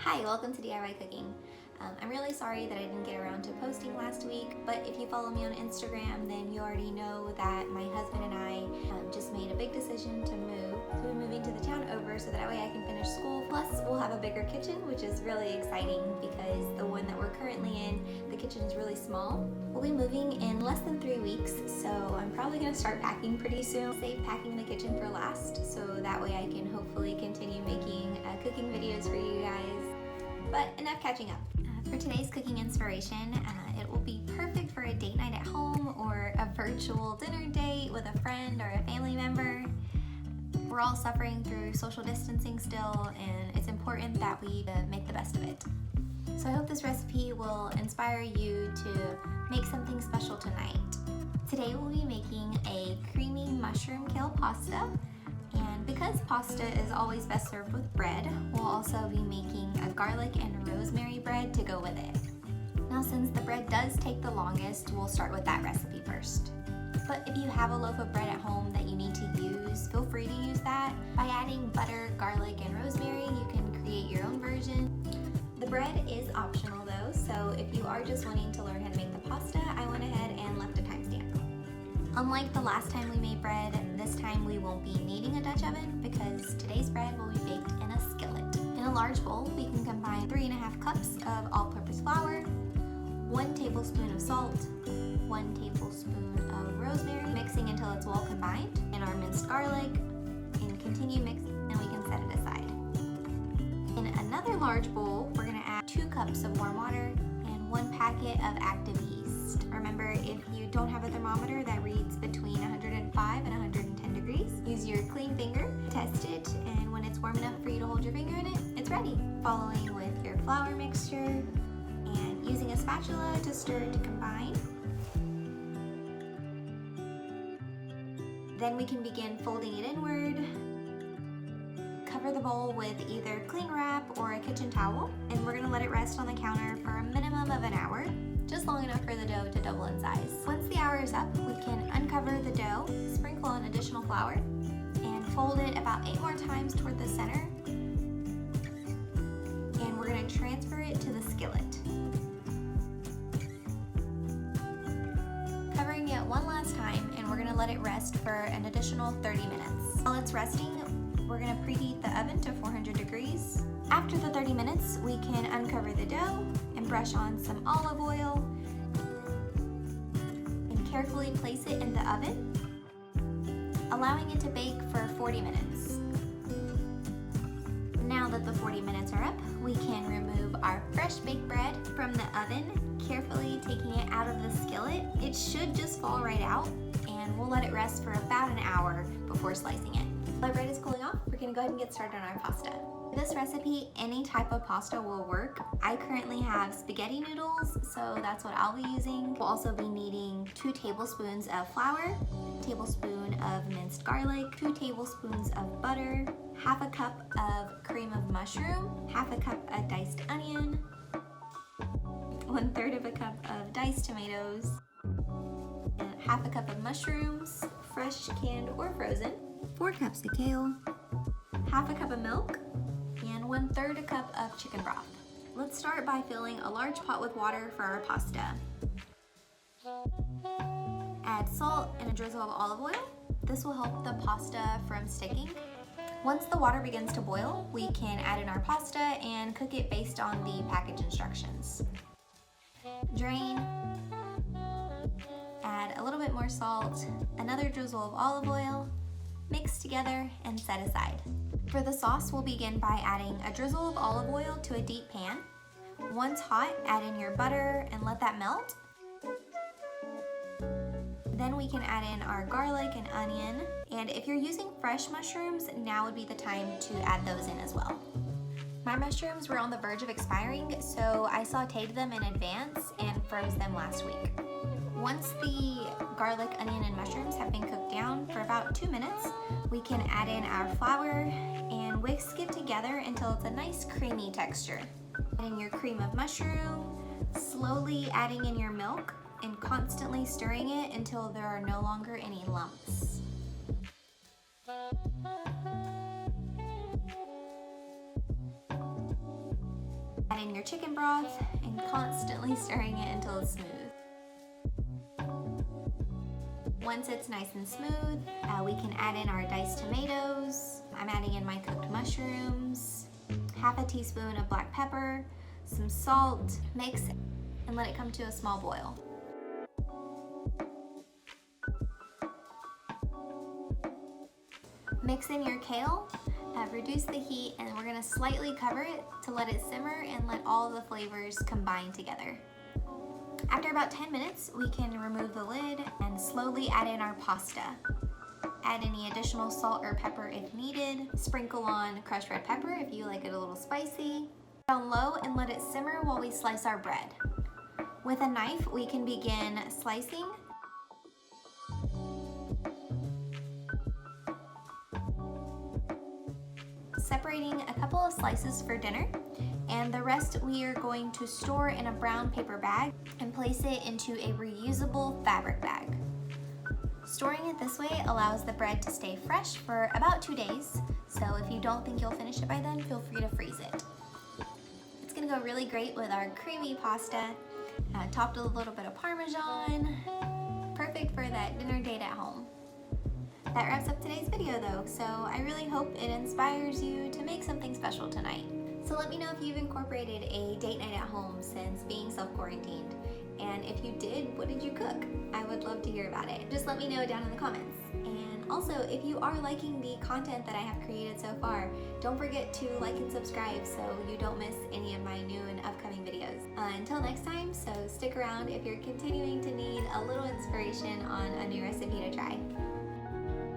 Hi, welcome to DIY Cooking. I'm really sorry that I didn't get around to posting last week, but if you follow me on Instagram, then you already know that my husband and I just made a big decision to move. So we're moving to the town over so that way I can finish school. Plus, we'll have a bigger kitchen, which is really exciting because the one that we're currently in, the kitchen is really small. We'll be moving in less than 3 weeks, so I'm probably going to start packing pretty soon. Save packing the kitchen for last, so that way I can hopefully continue making cooking videos for you guys. But enough catching up. For today's cooking inspiration, it will be perfect for a date night at home or a virtual dinner date with a friend or a family member. We're all suffering through social distancing still, and it's important that we make the best of it. So I hope this recipe will inspire you to make something special tonight. Today we'll be making a creamy mushroom kale pasta. And because pasta is always best served with bread, we'll also be making a garlic and rosemary bread to go with it. Now, since the bread does take the longest, we'll start with that recipe first. But if you have a loaf of bread at home that you need to use, feel free to use that. By adding butter, garlic, and rosemary, you can create your own version. The bread is optional though, so if you are just wanting to learn how to make the pasta, I went ahead and left a timestamp. Unlike the last time we made bread, this time we won't be needing a Dutch oven because today's bread will be baked in a skillet. In a large bowl, we can combine 3½ cups of all-purpose flour, 1 tablespoon of salt, 1 tablespoon of rosemary, mixing until it's well combined, and our minced garlic, and continue mixing, and we can set it aside. In another large bowl, we're going to add 2 cups of warm water and 1 packet of active yeast. Remember, if you don't have a thermometer that reads between 105 and 110 degrees, use your clean finger, test it, and when it's warm enough for you to hold your finger in it, it's ready. Following with your flour mixture and using a spatula to stir to combine. Then we can begin folding it inward. Cover the bowl with either cling wrap or a kitchen towel, and we're going to let it rest on the counter for a minimum of an hour, just long enough for the dough to double in size. Once the hour is up, we can uncover the dough, sprinkle on additional flour, and fold it about 8 more times toward the center, and we're going to transfer it to the skillet. Covering it one last time, and we're going to let it rest for an additional 30 minutes. While it's resting, we're going to preheat the oven to 400 degrees. After the 30 minutes, we can uncover the dough and brush on some olive oil and carefully place it in the oven, allowing it to bake for 40 minutes. Now that the 40 minutes are up, we can remove our fresh baked bread from the oven, carefully taking it out of the skillet. It should just fall right out, and we'll let it rest for about an hour before slicing it. While bread is cooling off, we're going to go ahead and get started on our pasta. For this recipe, any type of pasta will work. I currently have spaghetti noodles, so that's what I'll be using. We'll also be needing 2 tablespoons of flour, 1 tablespoon of minced garlic, 2 tablespoons of butter, 1/2 cup of cream of mushroom, 1/2 cup of diced onion, 1/3 of a cup of diced tomatoes, and 1/2 cup of mushrooms, fresh, canned, or frozen, 4 cups of kale, 1/2 cup of milk, and 1/3 a cup of chicken broth. Let's start by filling a large pot with water for our pasta. Add salt and a drizzle of olive oil. This will help the pasta from sticking. Once the water begins to boil, we can add in our pasta and cook it based on the package instructions. Drain. Add a little bit more salt, another drizzle of olive oil, mix together and set aside. For the sauce, we'll begin by adding a drizzle of olive oil to a deep pan. Once hot, add in your butter and let that melt. Then we can add in our garlic and onion, and if you're using fresh mushrooms, now would be the time to add those in as well. My mushrooms were on the verge of expiring, so I sauteed them in advance and froze them last week. Once the garlic, onion, and mushrooms have been cooked down for about 2 minutes, we can add in our flour and whisk it together until it's a nice creamy texture. Add in your cream of mushroom, slowly adding in your milk, and constantly stirring it until there are no longer any lumps. Add in your chicken broth and constantly stirring it until it's smooth. Once it's nice and smooth, we can add in our diced tomatoes. I'm adding in my cooked mushrooms, half a teaspoon of black pepper, some salt, mix and let it come to a small boil. Mix in your kale, reduce the heat, and we're gonna slightly cover it to let it simmer and let all the flavors combine together. After about 10 minutes, we can remove the lid and slowly add in our pasta. Add any additional salt or pepper if needed. Sprinkle on crushed red pepper if you like it a little spicy. Down low and let it simmer while we slice our bread. With a knife, we can begin slicing. Separating a couple of slices for dinner, and the rest we are going to store in a brown paper bag and place it into a reusable fabric bag. Storing it this way allows the bread to stay fresh for about 2 days, so if you don't think you'll finish it by then, feel free to freeze it. It's gonna go really great with our creamy pasta, topped with a little bit of Parmesan. Perfect for that dinner date at home. That wraps up today's video though, so I really hope it inspires you to make something special tonight. So let me know if you've incorporated a date night at home since being self-quarantined. And if you did, what did you cook? I would love to hear about it. Just let me know down in the comments. And also, if you are liking the content that I have created so far, don't forget to like and subscribe so you don't miss any of my new and upcoming videos. Until next time, so stick around if you're continuing to need a little inspiration on a new recipe to try.